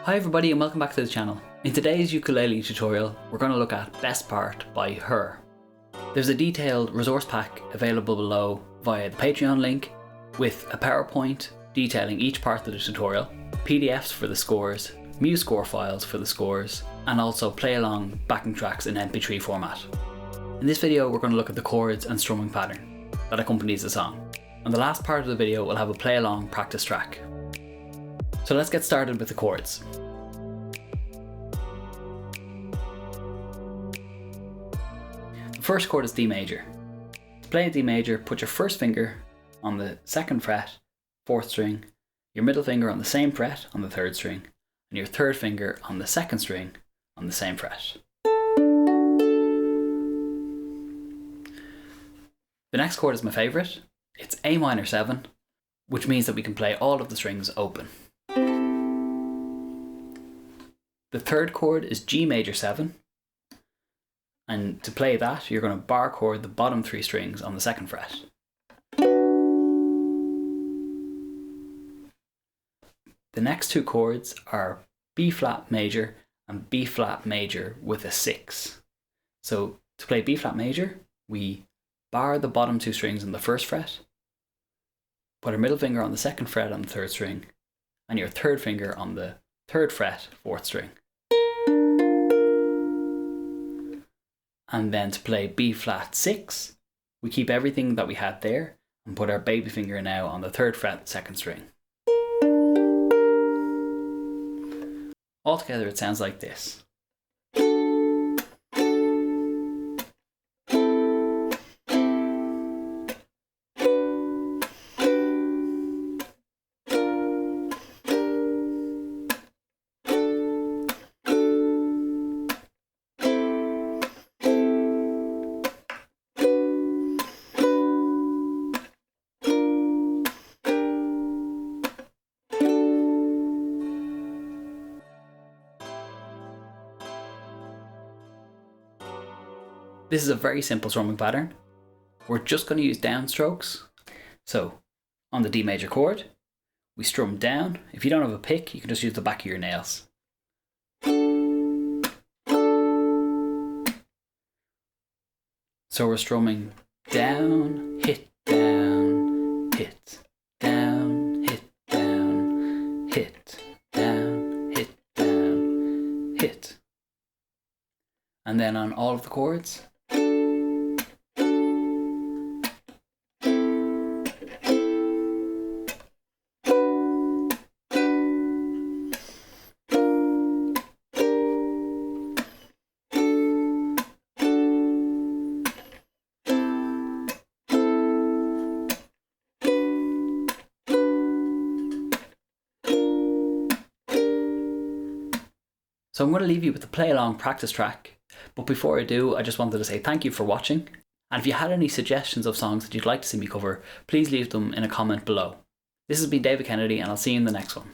Hi everybody and welcome back to the channel. In today's ukulele tutorial, we're going to look at Best Part by H.E.R. There's a detailed resource pack available below via the Patreon link with a PowerPoint detailing each part of the tutorial, PDFs for the scores, MuseScore files for the scores, and also play along backing tracks in MP3 format. In this video we're going to look at the chords and strumming pattern that accompanies the song. And the last part of the video will have a play along practice track. So let's get started with the chords. The first chord is D major. To play a D major, put your first finger on the second fret, 4th string, your middle finger on the same fret on the 3rd string, and your third finger on the 2nd string on the same fret. The next chord is my favourite. It's A minor 7, which means that we can play all of the strings open. The third chord is G major 7, and to play that you're going to bar chord the bottom 3 strings on the 2nd fret. The next two chords are B flat major and B flat major with a 6. So to play B flat major, we bar the bottom 2 strings on the 1st fret, put our middle finger on the 2nd fret on the 3rd string, and your third finger on the 3rd fret, 4th string. And then to play B flat 6, we keep everything that we had there and put our baby finger now on the 3rd fret, 2nd string. Altogether it sounds like this. This is a very simple strumming pattern. We're just going to use downstrokes. So on the D major chord, we strum down. If you don't have a pick, you can just use the back of your nails. So we're strumming down, hit, down, hit, down, hit, down, hit, down, hit, down, hit. And then on all of the chords, so I'm going to leave you with the play along practice track, but before I do, I just wanted to say thank you for watching, and if you had any suggestions of songs that you'd like to see me cover, please leave them in a comment below. This has been David Kennedy, and I'll see you in the next one.